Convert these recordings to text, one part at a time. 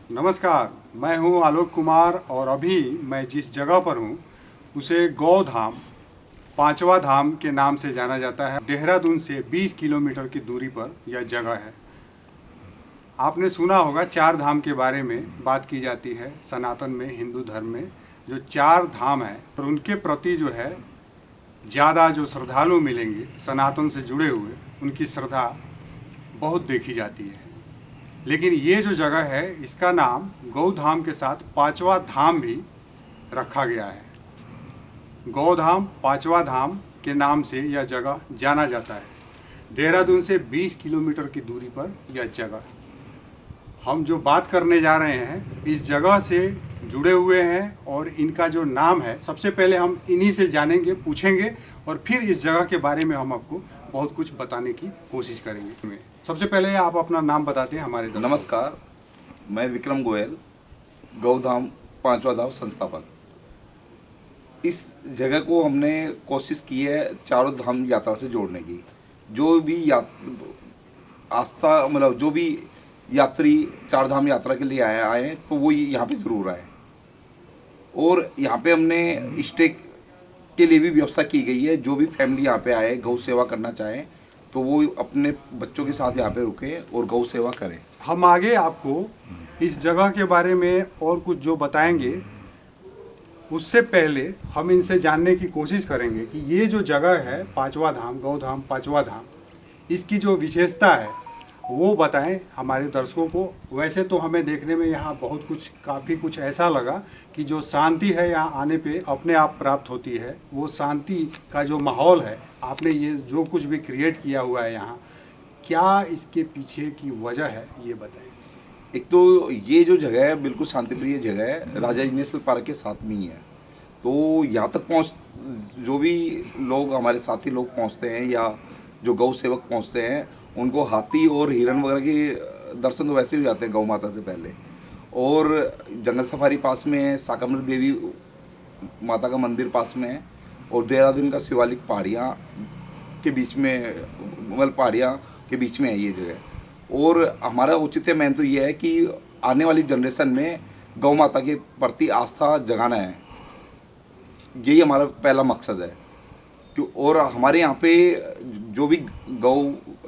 नमस्कार, मैं हूं आलोक कुमार और अभी मैं जिस जगह पर हूं उसे गौ धाम, पांचवा धाम के नाम से जाना जाता है। देहरादून से 20 किलोमीटर की दूरी पर यह जगह है। आपने सुना होगा चार धाम के बारे में बात की जाती है सनातन में, हिंदू धर्म में जो चार धाम है और उनके प्रति जो है ज़्यादा जो श्रद्धालु मिलेंगे सनातन से जुड़े हुए, उनकी श्रद्धा बहुत देखी जाती है। लेकिन ये जो जगह है इसका नाम गौ धाम के साथ पांचवा धाम भी रखा गया है। गौ धाम पांचवा धाम के नाम से यह जगह जाना जाता है। देहरादून से 20 किलोमीटर की दूरी पर यह जगह, हम जो बात करने जा रहे हैं इस जगह से जुड़े हुए हैं और इनका जो नाम है, सबसे पहले हम इन्हीं से जानेंगे, पूछेंगे और फिर इस जगह के बारे में हम आपको बहुत कुछ बताने की कोशिश करेंगे। सबसे पहले आप अपना नाम बताते हैं हमारे दर्शकों। नमस्कार, मैं विक्रम गोयल, गौधाम पांचवा धाम संस्थापक। इस जगह को हमने कोशिश की है चारों धाम यात्रा से जोड़ने की। जो भी आस्था मतलब जो भी यात्री चार धाम यात्रा के लिए आए हैं तो वो यहाँ पे ज़रूर आए। और यहाँ पे हमने स्टे के लिए भी व्यवस्था की गई है। जो भी फैमिली यहाँ पे आए, गौ सेवा करना चाहें तो वो अपने बच्चों के साथ यहाँ पे रुके और गौ सेवा करें। हम आगे आपको इस जगह के बारे में और कुछ जो बताएंगे, उससे पहले हम इनसे जानने की कोशिश करेंगे कि ये जो जगह है पांचवा धाम, गौ धाम पांचवा धाम, इसकी जो विशेषता है वो बताएं हमारे दर्शकों को। वैसे तो हमें देखने में यहाँ बहुत कुछ, काफ़ी कुछ ऐसा लगा कि जो शांति है यहाँ आने पे अपने आप प्राप्त होती है। वो शांति का जो माहौल है, आपने ये जो कुछ भी क्रिएट किया हुआ है यहाँ, क्या इसके पीछे की वजह है ये बताएं। एक तो ये जो जगह है बिल्कुल शांतिप्रिय जगह है, राजा जी नेशनल पार्क के साथ में ही है। तो यहाँ तक पहुँच जो भी लोग, हमारे साथी लोग पहुँचते हैं या जो गौ सेवक पहुँचते हैं, उनको हाथी और हिरन वगैरह के दर्शन तो वैसे ही हो जाते हैं गौ माता से पहले। और जंगल सफारी पास में है, शाकंभरी देवी माता का मंदिर पास में है और देहरादून का शिवालिक पहाड़ियाँ के बीच में, मतलब पहाड़ियाँ के बीच में है ये जगह। और हमारा औचित्य मेन तो ये है कि आने वाली जनरेशन में गौ माता के प्रति आस्था जगाना है, यही हमारा पहला मकसद है। और हमारे यहाँ पे जो भी गौ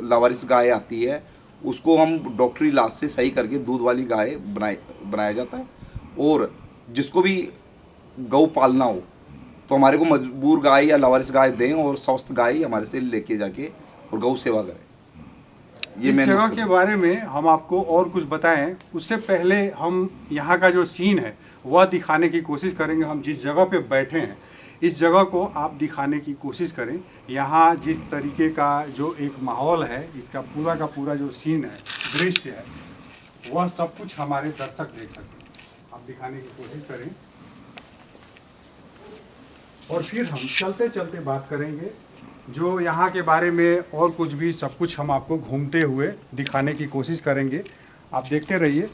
लावारिस गाय आती है उसको हम डॉक्टरी इलाज से सही करके दूध वाली गाय बनाया जाता है। और जिसको भी गौ पालना हो तो हमारे को मजबूर गाय या लावारिस गाय दें और स्वस्थ गाय हमारे से लेके जाके और गौ सेवा करें। इस जगह के बारे में हम आपको और कुछ बताएं, उससे पहले हम यहाँ का जो सीन है वह दिखाने की कोशिश करेंगे। हम जिस जगह पे बैठे हैं इस जगह को आप दिखाने की कोशिश करें। यहाँ जिस तरीके का जो एक माहौल है, इसका पूरा का पूरा जो सीन है, दृश्य है, वह सब कुछ हमारे दर्शक देख सकते हैं। आप दिखाने की कोशिश करें और फिर हम चलते चलते बात करेंगे जो यहाँ के बारे में और कुछ भी, सब कुछ हम आपको घूमते हुए दिखाने की कोशिश करेंगे। आप देखते रहिए।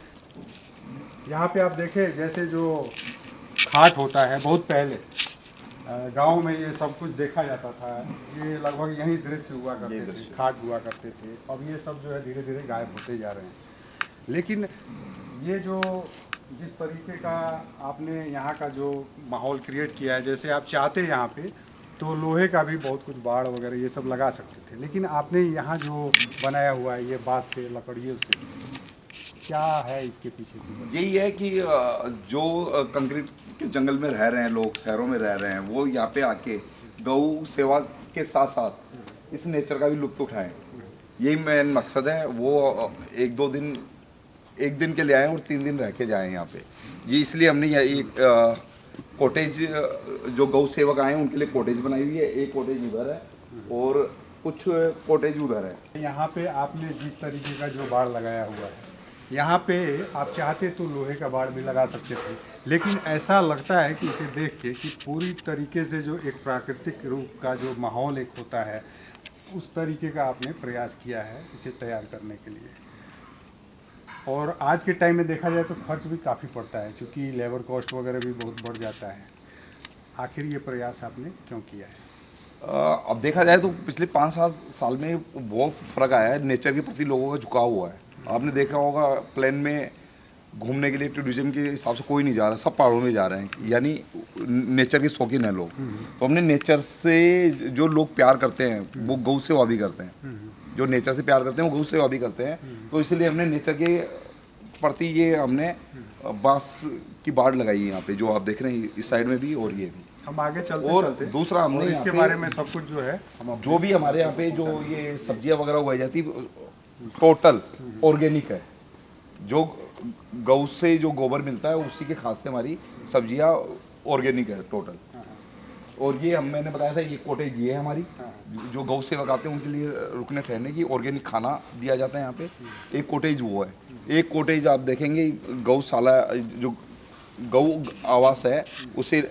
यहाँ पे आप देखें जैसे जो घाट होता है, बहुत पहले गांव में ये सब कुछ देखा जाता था। ये लगभग यही दृश्य हुआ करते थे, घाट हुआ करते थे। अब ये सब जो है धीरे धीरे गायब होते जा रहे हैं। लेकिन ये जो जिस तरीके का आपने यहाँ का जो माहौल क्रिएट किया है, जैसे आप चाहते यहाँ पे तो लोहे का भी बहुत कुछ बाड़ वगैरह ये सब लगा सकते थे, लेकिन आपने यहाँ जो बनाया हुआ है ये बांस से, लकड़ियों से, क्या है इसके पीछे की? यही है कि जो कंक्रीट के जंगल में रह रहे हैं लोग, शहरों में रह रहे हैं, वो यहाँ पे आके गौ सेवा के साथ साथ इस नेचर का भी लुत्फ उठाएं। यही मेन मकसद है। वो एक दिन के लिए आए और 3 दिन रह के जाएँ यहाँ पे। ये इसलिए हमने एक कॉटेज, जो गौ सेवक आए हैं उनके लिए कॉटेज बनाई हुई है। एक कॉटेज उधर है और कुछ कॉटेज उधर है। यहाँ पे आपने जिस तरीके का जो बाड़ लगाया हुआ है, यहाँ पे आप चाहते तो लोहे का बाड़ भी लगा सकते थे, लेकिन ऐसा लगता है कि इसे देख के कि पूरी तरीके से जो एक प्राकृतिक रूप का जो माहौल एक होता है, उस तरीके का आपने प्रयास किया है इसे तैयार करने के लिए। और आज के टाइम में देखा जाए तो खर्च भी काफ़ी पड़ता है, क्योंकि लेबर कॉस्ट वगैरह भी बहुत बढ़ जाता है। आखिर ये प्रयास आपने क्यों किया है? अब देखा जाए तो पिछले 5-7 साल में बहुत फ़र्क आया है। नेचर के प्रति लोगों का झुकाव हुआ है। आपने देखा होगा प्लेन में घूमने के लिए टूरिज्म के हिसाब से कोई नहीं जा रहा, सब पहाड़ों में जा रहे हैं, यानी नेचर के शौकीन हैं लोग। तो हमने नेचर से जो लोग प्यार करते हैं वो गौ सेवा भी करते हैं, जो नेचर से प्यार करते हैं वो गौ सेवा भी करते हैं। तो इसलिए हमने नेचर के प्रति ये हमने बांस की बाड़ लगाई है यहाँ पे, जो आप देख रहे हैं इस साइड में भी और ये भी। हम आगे चलते और चलते दूसरा हमने और यहाँ इसके पे बारे में सब कुछ जो है हम जो भी हमारे यहाँ पे जो ये सब्जियां वगैरह उगाई जाती टोटल ऑर्गेनिक है। जो गौ से जो गोबर मिलता है उसी के खाद से हमारी सब्जियां ऑर्गेनिक है टोटल। और ये मैंने बताया था ये कॉटेज ये है हमारी, जो गौ सेवक आते हैं उनके लिए रुकने ठहरने की ऑर्गेनिक खाना दिया जाता है यहाँ पे। एक कॉटेज वो है, एक कॉटेज आप देखेंगे गौशाला जो गौ आवास है उसे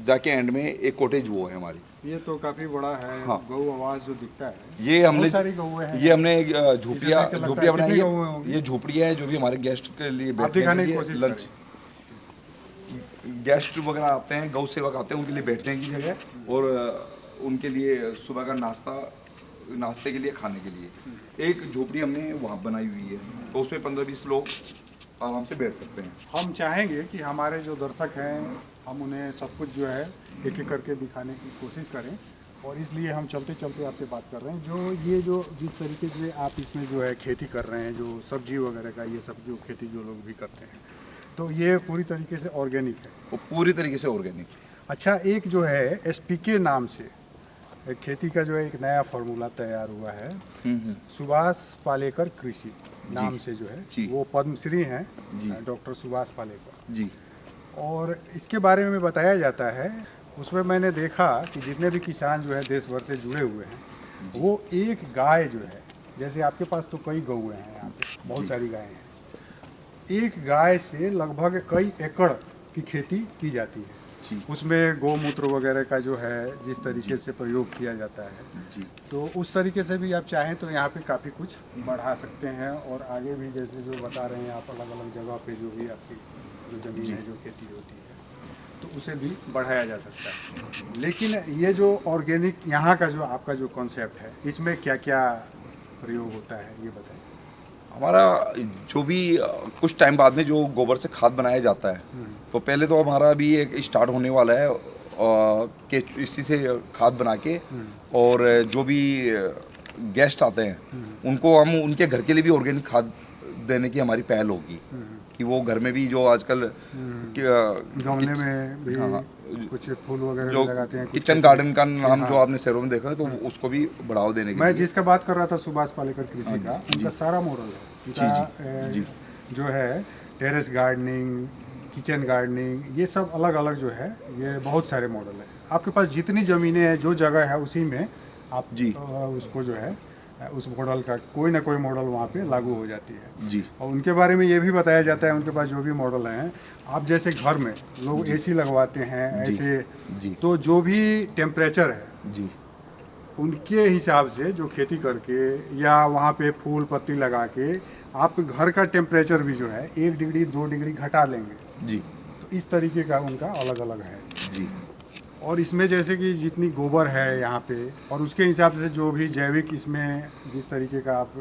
जाके एंड में एक कॉटेज वो है हमारी। ये तो काफी बड़ा है। हाँ। गौ आवास जो दिखता है ये हमने बहुत सारी गौएं हैं। ये हमने झोपड़ियाँ इसमें क्या लगता झोपड़ियाँ है, बनाई कितनी गौएं है। होंगी? ये झोपड़ियाँ हैं जो भी हमारे गेस्ट के लिए आप बैठने दिखाने के की लिए कोशिश लंच, गेस्ट वगैरह आते हैं, गौ सेवक आते हैं, उनके लिए बैठने की जगह और उनके लिए सुबह का नाश्ते के लिए खाने के लिए एक झोपड़ी हमने वहाँ बनाई हुई है। तो उसमें 15-20 लोग आराम से बैठ सकते हैं। हम चाहेंगे कि हमारे जो दर्शक हैं हम उन्हें सब कुछ जो है एक एक करके दिखाने की कोशिश करें, और इसलिए हम चलते चलते आपसे बात कर रहे हैं। जो जिस तरीके से आप इसमें जो है खेती कर रहे हैं, जो सब्जी वगैरह का ये सब जो खेती जो लोग भी करते हैं, तो ये पूरी तरीके से ऑर्गेनिक है। वो पूरी तरीके से ऑर्गेनिक। अच्छा, एक जो है SPK नाम से एक खेती का जो है एक नया फार्मूला तैयार हुआ है, सुभाष पालेकर कृषि नाम से जो है, जी। वो पद्मश्री हैं जी। डॉक्टर सुभाष पालेकर जी और इसके बारे में बताया जाता है। उसमें मैंने देखा कि जितने भी किसान जो है देश भर से जुड़े हुए हैं, वो एक गाय जो है, जैसे आपके पास तो कई गौएं हैं यहाँ पे, बहुत सारी गायें हैं, एक गाय से लगभग कई एकड़ की खेती की जाती है। उसमें गौमूत्र वगैरह का जो है जिस तरीके से प्रयोग किया जाता है जी। तो उस तरीके से भी आप चाहें तो यहाँ पे काफ़ी कुछ बढ़ा सकते हैं, और आगे भी जैसे जो बता रहे हैं आप अलग अलग जगह पे जो भी आपकी जो ज़मीन है जो खेती होती है तो उसे भी बढ़ाया जा सकता है। लेकिन ये जो ऑर्गेनिक यहाँ का जो आपका जो कॉन्सेप्ट है, इसमें क्या क्या प्रयोग होता है ये बताएं। हमारा जो भी कुछ टाइम बाद में जो गोबर से खाद बनाया जाता है, तो पहले तो हमारा अभी एक स्टार्ट होने वाला है कि इसी से खाद बना के, और जो भी गेस्ट आते हैं उनको हम उनके घर के लिए भी ऑर्गेनिक खाद देने की हमारी पहल होगी कि वो घर में भी जो आजकल गमले में भी हाँ, कुछ फूल वगैरह जो भी लगाते हैं, कुछ किचन गार्डन का नाम हाँ। जो आपने शहरों में देखा है, तो उसको भी बढ़ावा देने के मैं लिए। जिसका बात कर रहा था सुभाष पालेकर कृषि का, उनका सारा मॉडल है उनका, जी। जो है टेरेस गार्डनिंग, किचन गार्डनिंग, ये सब अलग अलग जो है ये बहुत सारे मॉडल है। आपके पास जितनी ज़मीनें हैं जो जगह है उसी में आप जी। उसको जो है उस मॉडल का कोई ना कोई मॉडल वहाँ पे लागू हो जाती है। जी। और उनके बारे में ये भी बताया जाता है, उनके पास जो भी मॉडल हैं, आप जैसे घर में लोग AC लगवाते हैं ऐसे, जी। तो जो भी टेम्परेचर है जी। उनके हिसाब से जो खेती करके या वहाँ पे फूल पत्ती लगा के आप घर का टेम्परेचर भी जो है 1 डिग्री 2 डिग्री घटा लेंगे। जी। तो इस तरीके का उनका अलग अलग है। जी। और इसमें जैसे कि जितनी गोबर है यहाँ पे, और उसके हिसाब से जो भी जैविक इसमें जिस तरीके का आप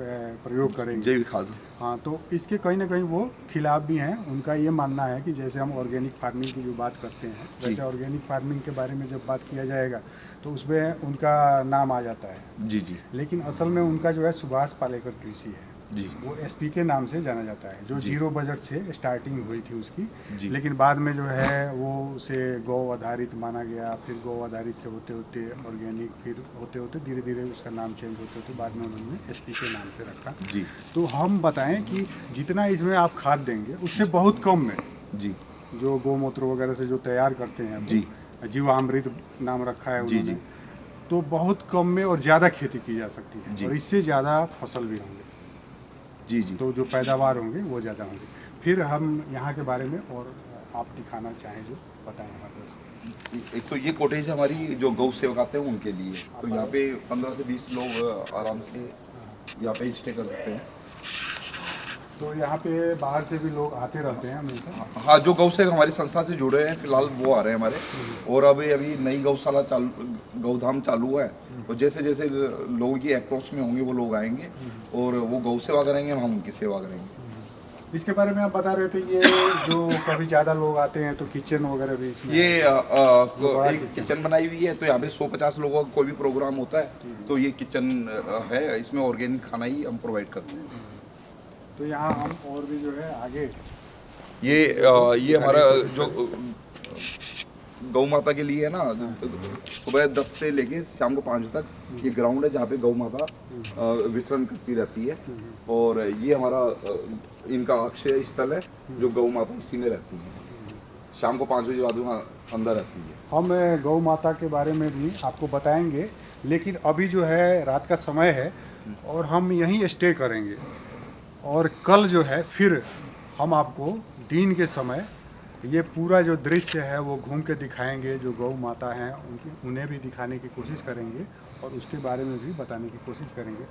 प्रयोग करेंगे, जैविक खाद। हाँ, तो इसके कहीं ना कहीं वो खिलाफ भी हैं। उनका ये मानना है कि जैसे हम ऑर्गेनिक फार्मिंग की जो बात करते हैं, वैसे ऑर्गेनिक फार्मिंग के बारे में जब बात किया जाएगा तो उसमें उनका नाम आ जाता है। जी। जी। लेकिन असल में उनका जो है सुभाष पालेकर कृषि है, जी। वो SPK नाम से जाना जाता है, जो 0 बजट से स्टार्टिंग हुई थी जी। उसकी। लेकिन बाद में जो है वो उसे गौ आधारित माना गया, फिर गौ आधारित से होते होते ऑर्गेनिक, फिर होते होते धीरे धीरे उसका नाम चेंज होते होते बाद में उन्होंने SPK नाम पे रखा। जी। तो हम बताएं कि जितना इसमें आप खाद देंगे उससे बहुत कम में, जी। जो गौमूत्र वगैरह से जो तैयार करते हैं, जी। जीवामृत नाम रखा है जी। उन्होंने, जी। तो बहुत कम में और ज़्यादा खेती की जा सकती है, जी। और इससे ज़्यादा फसल भी होंगे। जी। जी। तो जो पैदावार होंगे वो ज़्यादा होंगे। फिर हम यहाँ के बारे में और आप दिखाना चाहें जो बताएं हमारे दोस्त। एक तो ये कॉटेज हमारी जो गौ सेवक आते हैं उनके लिए, तो यहाँ पे 15 से 20 लोग आराम से यहाँ पे स्टे कर सकते हैं। तो यहाँ पे बाहर से भी लोग आते रहते हैं हमेशा। हाँ, जो गौ सेवक हमारी संस्था से जुड़े हैं फिलहाल वो आ रहे हैं हमारे, और अभी नई गौशाला गौधाम चालू हुआ है, तो जैसे जैसे लोगों की अप्रोच में होंगे वो लोग आएंगे और वो गौ सेवा करेंगे, हम उनकी सेवा करेंगे। इसके बारे में आप बता रहे थे, ये जो कभी ज़्यादा लोग आते हैं तो किचन वगैरह भी इसमें ये बड़ा एक किचन बनाई हुई है, तो यहाँ पे 100-50 लोगों का कोई भी प्रोग्राम होता है तो ये किचन है, इसमें ऑर्गेनिक खाना ही हम प्रोवाइड करते हैं। तो यहाँ हम और भी जो है आगे ये हमारा जो गौ माता के लिए है ना, सुबह 10 से लेके शाम को 5 बजे तक ये ग्राउंड है जहाँ पे गौ माता विचरण करती रहती है। और ये हमारा इनका अक्षय स्थल है, जो गौ माता इसी में रहती है। शाम को 5 बजे बाद वहाँ अंदर रहती है। हम गौ माता के बारे में भी आपको बताएंगे, लेकिन अभी जो है रात का समय है और हम यहीं स्टे करेंगे। और कल जो है फिर हम आपको दिन के समय ये पूरा जो दृश्य है वो घूम के दिखाएंगे। जो गौ माता हैं उन्हें भी दिखाने की कोशिश करेंगे और उसके बारे में भी बताने की कोशिश करेंगे।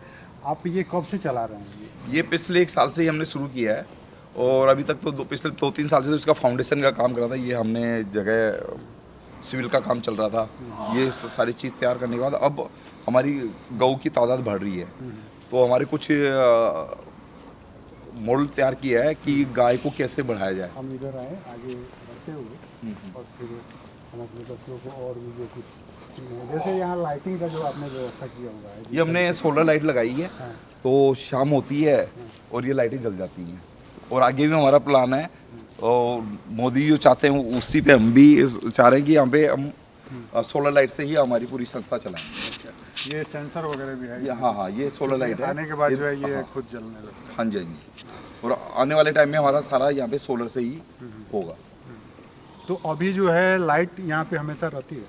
आप ये कब से चला रहे हैं? ये पिछले 1 साल से ही हमने शुरू किया है और अभी तक तो पिछले 2-3 साल से तो इसका फाउंडेशन का काम करा था। ये हमने जगह सिविल का काम चल रहा था, ये सारी चीज़ तैयार करने के बाद अब हमारी गौ की तादाद बढ़ रही है, तो हमारे कुछ मॉडल तैयार किया है कि गाय को कैसे बढ़ाया जाए। हम इधर आए आगे बढ़ते हुए और फिर हम अपने बच्चों को और भी जो कुछ, जैसे यहाँ लाइटिंग का जो आपने व्यवस्था किया हुआ है, ये हमने सोलर लाइट लगाई है, हाँ। तो शाम होती है और ये लाइटें जल जाती हैं। और आगे भी हमारा प्लान है और मोदी जो चाहते हैं उसी पे हम भी चाह रहे हैं कि यहाँ पे हम सोलर लाइट से ही हमारी पूरी संस्था चलाएं। ये सेंसर वगैरह भी है। हाँ, ये सोलर लाइट है। आने के बाद जो है ये खुद जलने लगता है। हाँ जी, हाँ जी। और आने वाले टाइम में हमारा सारा यहाँ पे सोलर से ही होगा। तो अभी जो है लाइट यहाँ पे हमेशा रहती है?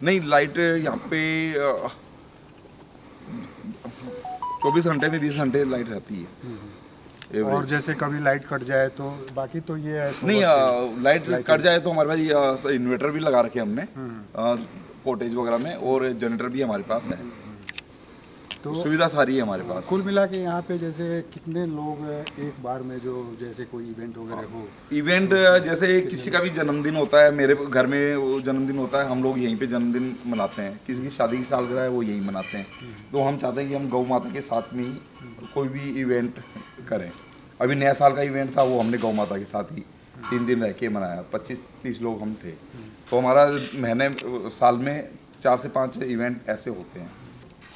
नहीं, लाइट यहाँ पे 24 घंटे में 20 घंटे लाइट रहती है। और जैसे कभी लाइट कट जाए तो बाकी तो ये है नहीं, लाइट कट जाए तो हमारे पास इन्वर्टर भी लगा रखे हमने कॉटेज वगैरह में, और जनरेटर भी हमारे पास है, तो सुविधा सारी है हमारे पास। कुल मिला के यहाँ पे जैसे कितने लोग एक बार में, जो जैसे कोई इवेंट वगैरह हो? इवेंट जैसे किसी का भी जन्मदिन होता है, मेरे घर में वो जन्मदिन होता है, हम लोग यहीं पे जन्मदिन मनाते हैं। किसी की शादी की सालगिरह है, वो यहीं मनाते हैं। तो हम चाहते हैं कि हम गौ माता के साथ में ही कोई भी इवेंट करें। अभी नया साल का इवेंट था, वो हमने गौ माता के साथ ही 3 दिन रह के मनाया। 25-30 लोग हम थे। तो हमारा साल में 4 से 5 इवेंट ऐसे होते हैं।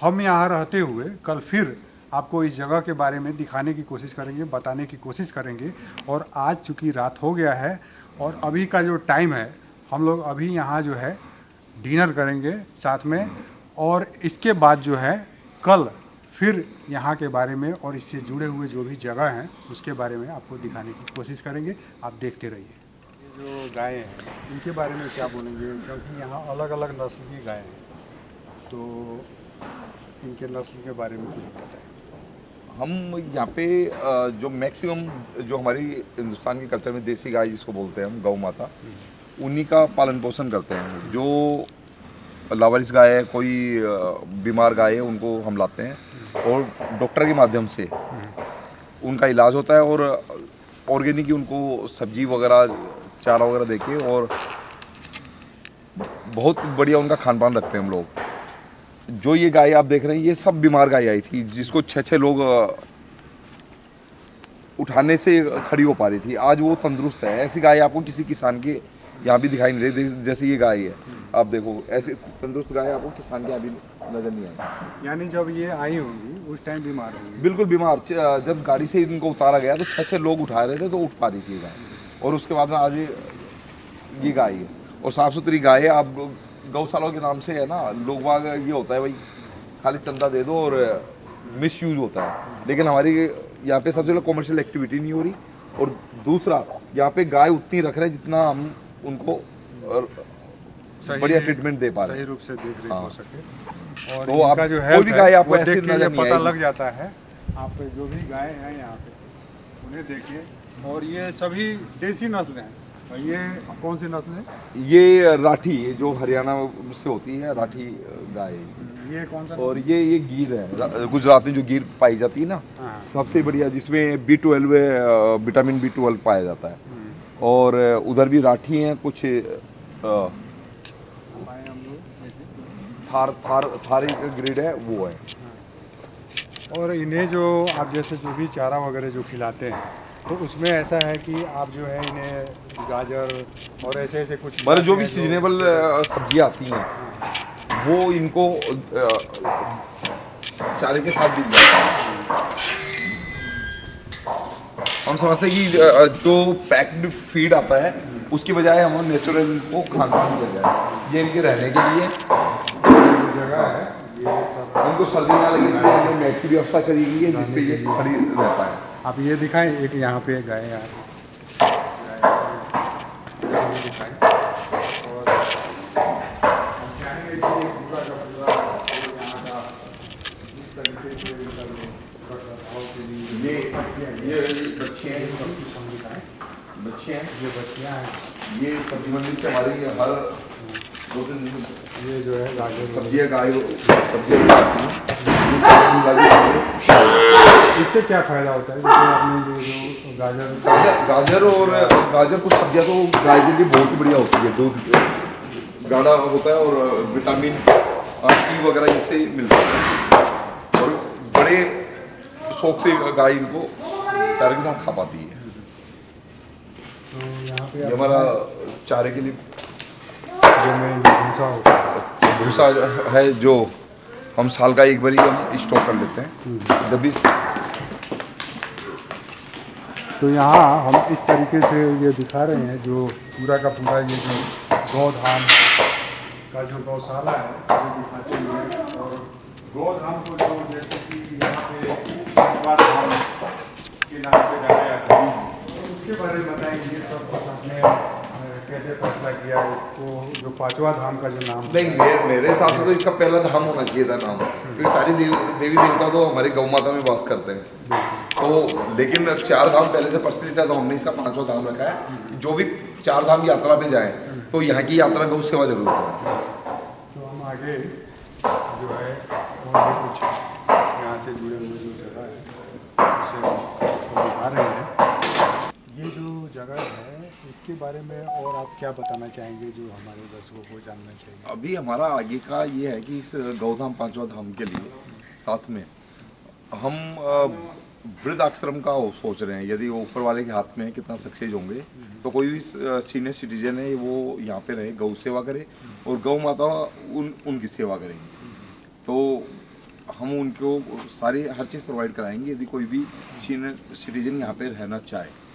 हम यहाँ रहते हुए कल फिर आपको इस जगह के बारे में दिखाने की कोशिश करेंगे, बताने की कोशिश करेंगे। और आज चूँकि रात हो गया है और अभी का जो टाइम है, हम लोग अभी यहाँ जो है डिनर करेंगे साथ में, और इसके बाद जो है कल फिर यहाँ के बारे में और इससे जुड़े हुए जो भी जगह हैं उसके बारे में आपको दिखाने की कोशिश करेंगे। आप देखते रहिए। ये जो गायें हैं इनके बारे में क्या बोलेंगे, क्योंकि यहाँ अलग अलग नस्ल की गायें हैं, तो इनके नस्ल के बारे में कुछ बताएं। हम यहाँ पे जो मैक्सिमम जो हमारी हिंदुस्तान के कल्चर में देसी गाय जिसको बोलते हैं हम, गौ माता, उन्हीं का पालन पोषण करते हैं। जो लावारिस गाय है, कोई बीमार गाय है, उनको हम लाते हैं और डॉक्टर के माध्यम से उनका इलाज होता है, और ऑर्गेनिक ही उनको सब्जी वगैरह, चारा वगैरह देके, और बहुत बढ़िया उनका खान पान रखते हैं हम लोग। जो ये गाय आप देख रहे हैं, ये सब बीमार गाय आई थी, जिसको 6-6 लोग उठाने से खड़ी हो पा रही थी। आज वो तंदुरुस्त है। ऐसी गाय आपको किसी किसान के यहाँ भी दिखाई नहीं रही। जैसे ये गाय है, आप देखो, ऐसे तंदुरुस्त गाय आपको किसान के यहाँ भी नजर नहीं आई। यानी जब ये आई होंगी उस टाइम बीमार होंगी? बिल्कुल बीमार। जब गाड़ी से इनको उतारा गया तो 6-6 लोग उठा रहे थे, तो उठ पा रही थी गाय। और उसके बाद में आज ये गाय है, और साफ़ सुथरी गाय है। आप गौशालाओं के नाम से है ना, लोग वहाँ ये होता है भाई खाली चंदा दे दो और मिस यूज होता है। लेकिन हमारी यहाँ पे सबसे पहले कॉमर्शियल एक्टिविटी नहीं हो रही, और दूसरा यहाँ पे गाय उतनी रख रहे हैं जितना हम उनको बढ़िया ट्रीटमेंट दे पा रहे हैं, सही रूप से देख रेख हो सके। और तो आप जो कोई भी गाय आपको ऐसे देख के नजर नहीं पता आएगी। लग जाता है। आप जो भी गाय हैं यहाँ पे उन्हें देखिए, और ये सभी देसी नस्ल हैं। और ये कौन सी नस्ल है? ये राठी, जो हरियाणा से होती है, राठी गाय है। ये कौन सा? और ये गीर है, गुजरात में जो गीर पाई जाती है ना, सबसे बढ़िया, जिसमें B12 विटामिन B12 पाया जाता है। और उधर भी राठी हैं कुछ, थार एक ग्रेड है, वो है। और इन्हें जो आप जैसे जो भी चारा वगैरह जो खिलाते हैं, तो उसमें ऐसा है कि आप जो है इन्हें गाजर और ऐसे ऐसे कुछ मतलब जो भी हैं सीजनेबल सब्जियां आती हैं वो इनको चारे के साथ मिल जाता है। हम समझते हैं कि जो पैक्ड फीड आता है उसकी बजाय हम नेचुरल इनको खान पान दिया जाए, ये इनके रहने के लिए जो जगह है ये सब। इनको सर्दी ना लगे इसलिए हमने नेट की व्यवस्था करी गई है जिसपे ये खड़ी रहता है। आप ये दिखाएं, एक यहाँ पे गाय आ रही ये दिखाएं। और हम चाहेंगे कि ये पूरा का पूरा यहाँ का जिस तरीके से इनका रखरखाव के लिए ये बच्चे हैं, सब कुछ हम दिखाएं। बच्चे हैं, ये बच्चियाँ हैं, ये सब्जी मंडी से हमारी हर 2-3 दिन ये जो है गाजर सब्जियाँ सब्जियाँ आती हैं। ये चावल वाली सब्जियाँ। इससे क्या फ़ायदा होता है? जैसे आपने ये जो गाजर और गाजर कुछ सब्जियाँ तो गाय के लिए बहुत ही बढ़िया होती है, दूध गाढ़ा होता है और विटामिन ई वगैरह इससे मिलता है और बड़े शौक से गाय इनको चारे के साथ खा पाती है। तो यहाँ पे ये हमारा चारे के लिए जो में भूसा होता है, भूसा है जो हम साल का एक बार ही हम स्टॉक कर लेते हैं जब भी। तो यहाँ हम इस तरीके से ये दिखा रहे हैं जो पूरा का पूरा ये जो गौधाम का जो गौशाला है वो दिखाते हैं। और गौधाम को जो जैसे कि यहाँ पे पांचवा धाम के नाम से जाना जाता है, तो उसके बारे में बताएंगे। ये सब कुछ आपने कैसे फैसला किया इसको, जो पांचवा धाम का जो नाम? नहीं, मेरे हिसाब से तो इसका पहला धाम होना चाहिए था नाम, क्योंकि सारी देवी देवता तो हमारी गौ माता में वास करते हैं। तो लेकिन 4 धाम पहले से प्रचलित है तो हमने इसका 5वां धाम रखा है। जो भी 4 धाम यात्रा पे जाएं तो यहाँ की यात्रा गौ सेवा जरूर करें। तो हम आगे जो है और भी कुछ यहाँ से जुड़े हुए जो जगह है उसे हम दिखा रहे हैं। ये जो जगह है इसके बारे में और आप क्या बताना चाहेंगे जो हमारे दर्शकों को जानना चाहिए? अभी हमारा आगे का ये है कि इस गौधाम 5वां धाम के लिए साथ में हम वृद्ध आश्रम का सोच रहे हैं। यदि वो ऊपर वाले के हाथ में है कितना सक्सेस होंगे तो कोई भी सीनियर सिटीजन है वो यहाँ पे रहे, गौ सेवा करे और गौ माता उनकी सेवा करेंगे। तो हम उनको सारी हर चीज़ प्रोवाइड कराएंगे यदि कोई भी सीनियर सिटीजन यहाँ पे रहना चाहे।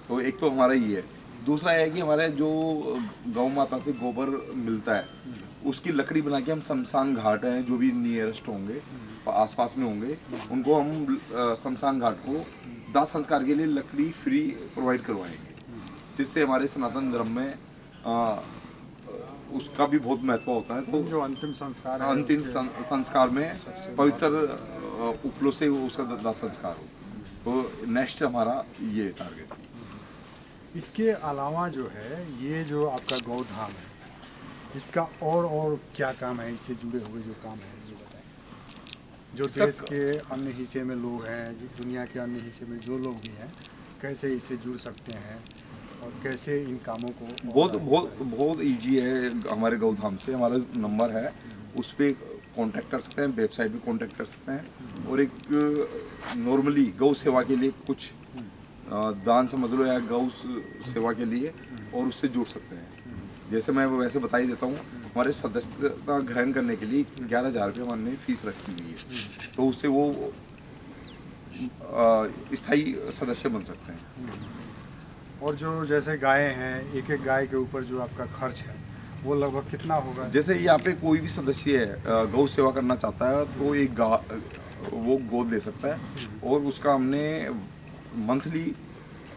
तो एक तो हमारा ये है। दूसरा है कि हमारे जो गौ माता से गोबर मिलता है उसकी लकड़ी बना के हम शमशान घाट हैं जो भी नियरेस्ट होंगे आसपास में होंगे उनको हम शमशान घाट को दाह संस्कार के लिए लकड़ी फ्री प्रोवाइड करवाएंगे, जिससे हमारे सनातन धर्म में उसका भी बहुत महत्व होता है। तो जो अंतिम संस्कार है, अंतिम संस्कार में पवित्र उपलों से उसका दाह संस्कार हो। तो नेक्स्ट हमारा ये टारगेट है। इसके अलावा जो है ये जो आपका गौधाम है इसका और क्या काम है? इससे जुड़े हुए जो काम है ये बताएं। जो देश के अन्य हिस्से में लोग हैं, जो दुनिया के अन्य हिस्से में जो लोग भी हैं, कैसे इससे जुड़ सकते हैं और कैसे इन कामों को? बहुत इजी है। हमारे गौधाम से हमारा नंबर है, उस पर कांटेक्ट कर सकते हैं, वेबसाइट पे कांटेक्ट कर सकते हैं और एक नॉर्मली गौ सेवा के लिए कुछ दान समझ लो या गौ सेवा के लिए और उससे जुड़ सकते हैं। जैसे मैं वैसे बता ही देता हूँ, हमारे सदस्यता ग्रहण करने के लिए 11,000 रुपये हमने फीस रखी हुई है, तो उससे वो स्थायी सदस्य बन सकते हैं। और जो जैसे गाय हैं, एक एक गाय के ऊपर जो आपका खर्च है वो लगभग कितना होगा? जैसे यहाँ पे कोई भी सदस्य है गौ सेवा करना चाहता है तो एक वो गोद ले सकता है और उसका हमने मंथली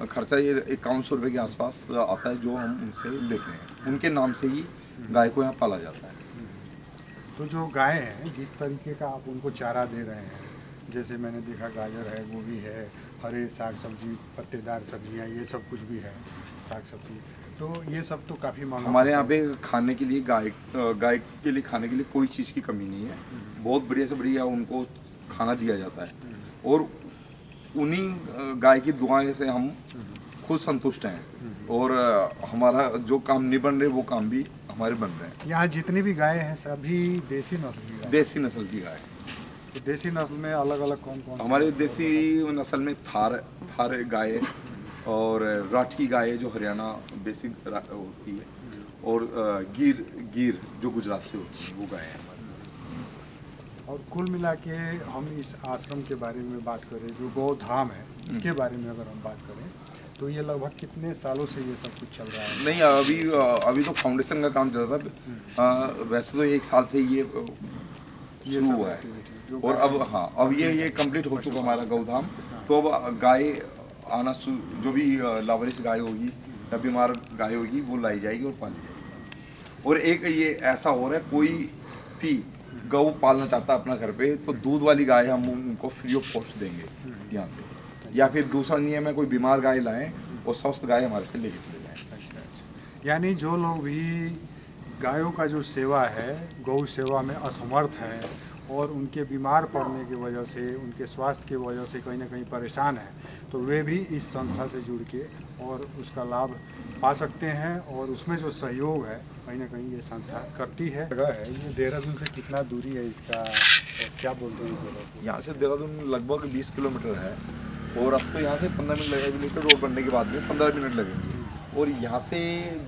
खर्चा ये 5100 रुपये के आसपास आता है जो हम उनसे लेते हैं। उनके नाम से ही गाय को यहाँ पाला जाता है। तो जो गाय हैं जिस तरीके का आप उनको चारा दे रहे हैं, जैसे मैंने देखा गाजर है, गोभी है, हरे साग सब्जी, पत्तेदार सब्जियाँ, ये सब कुछ भी है साग सब्जी, तो ये सब तो काफ़ी महंगा। हमारे यहाँ पे खाने के लिए गाय के लिए खाने के लिए कोई चीज़ की कमी नहीं है। बहुत बढ़िया से बढ़िया उनको खाना दिया जाता है और उन्हीं गाय की दुआएं से हम खुद संतुष्ट हैं और हमारा जो काम नहीं बन रहे वो काम भी हमारे बन रहे हैं। यहाँ जितनी भी गाय हैं सभी देसी नस्ल की गाय? देसी नस्ल की गाय। तो देसी नस्ल में अलग अलग कौन कौन हमारे देसी नस्ल में थार गाय है, और राठी गाय है जो हरियाणा बेसिक होती है, और गिर जो गुजरात से होती है वो गाय है हमारे। और कुल मिला के हम इस आश्रम के बारे में बात करें, जो गौधाम है इसके बारे में अगर हम बात करें, तो ये लगभग कितने सालों से ये सब कुछ चल रहा है? नहीं, अभी तो फाउंडेशन का काम चल रहा था। वैसे तो 1 साल से ये शुरू सब हुआ है, activity जो और गाय- अब हाँ, अब ये कंप्लीट हो चुका हमारा गौधाम। तो अब गाय आना जो भी लावारिस गाय होगी या बीमार गाय होगी वो लाई जाएगी और पाली जाएगी। और एक ये ऐसा हो रहा है, कोई भी गौ पालना चाहता है अपना घर पे, तो दूध वाली गाय हम उनको फ्री ऑफ कॉस्ट देंगे यहाँ से। या फिर दूसरा नियम है, कोई बीमार गाय लाएं और स्वस्थ गाय हमारे से लेके चले जाएं। अच्छा। यानी जो लोग भी गायों का जो सेवा है, गौ सेवा में असमर्थ है और उनके बीमार पड़ने की वजह से, उनके स्वास्थ्य की वजह से कहीं ना कहीं परेशान है, तो वे भी इस संस्था से जुड़ के और उसका लाभ पा सकते हैं, और उसमें जो सहयोग है कहीं ना कहीं ये संस्था करती है। जगह है ये देहरादून से कितना दूरी है इसका, और क्या बोलते हैं इस जगह को? यहाँ से देहरादून लगभग 20 किलोमीटर है, और अब तो यहाँ से 15 मिनट लगेगा। रोड बनने के बाद में 15 मिनट लगेंगे। और यहाँ से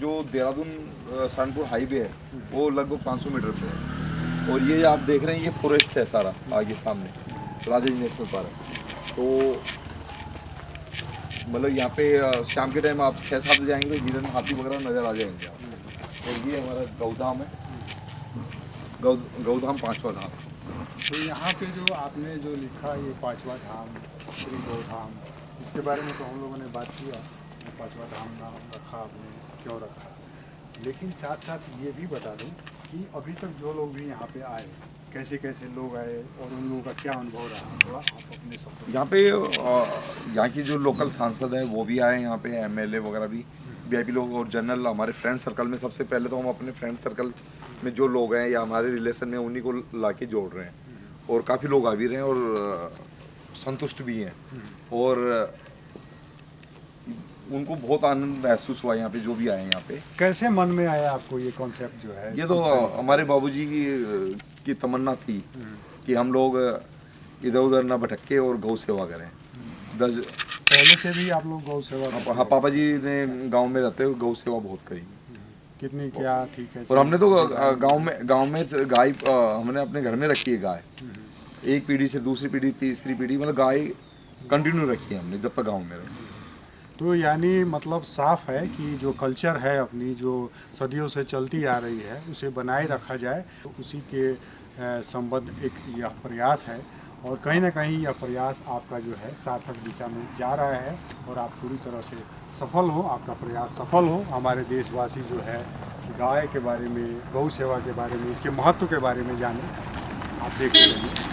जो देहरादून सहारनपुर हाईवे है वो लगभग 500 मीटर पे है। और ये आप देख रहे हैं, ये फॉरेस्ट है सारा आगे सामने, राजा जी नेशनल पार्क। तो मतलब यहाँ पे शाम के टाइम आप 6-7 बजे जाएंगे तो हिरन, हाथी वगैरह नज़र आ जाएंगे आप। और ये हमारा गौधाम है, गौधाम 5वां धाम। तो यहाँ पे जो आपने जो लिखा ये 5वां धाम श्री गौधाम, इसके बारे में तो हम लोगों ने बात किया, 5वां धाम नाम रखा आपने, क्यों रखा, लेकिन साथ साथ ये भी बता दूं कि अभी तक जो लोग भी यहाँ पे आए, कैसे कैसे लोग आए और उन लोगों का क्या अनुभव रहा, थोड़ा आप अपने शब्दों में। यहाँ पे यहाँ की जो लोकल सांसद हैं वो भी आए, यहाँ पे एमएलए वगैरह भी, वीआईपी लोग, और जनरल हमारे फ्रेंड सर्कल में। सबसे पहले तो हम अपने फ्रेंड सर्कल में जो लोग हैं या हमारे रिलेशन में उन्हीं को ला के जोड़ रहे हैं, और काफ़ी लोग आ भी रहे हैं और संतुष्ट भी हैं, और उनको बहुत आनंद महसूस हुआ यहाँ पे जो भी आए हैं यहाँ पे। कैसे मन में आया आपको ये कॉन्सेप्ट जो है? ये तो हमारे बाबूजी की तमन्ना थी कि हम लोग इधर उधर ना भटके और गौ सेवा करें। पहले से भी आप लोग गौ सेवा करते हाँ, पापा जी ने गांव में रहते हुए गौ सेवा बहुत करी। कितनी क्या ठीक है? और हमने तो गांव में गाय हमने अपने घर में रखी है गाय, एक पीढ़ी से दूसरी पीढ़ी, तीसरी पीढ़ी, मतलब गाय कंटिन्यू रखी है हमने जब तक गांव में रहे। तो यानी मतलब साफ है कि जो कल्चर है अपनी, जो सदियों से चलती आ रही है, उसे बनाए रखा जाए, तो उसी के संबद्ध एक यह प्रयास है, और कहीं ना कहीं यह प्रयास आपका जो है सार्थक दिशा में जा रहा है, और आप पूरी तरह से सफल हो, आपका प्रयास सफल हो। हमारे देशवासी जो है गाय के बारे में, गौ सेवा के बारे में, इसके महत्व के बारे में जाने। आप देखते रहिए।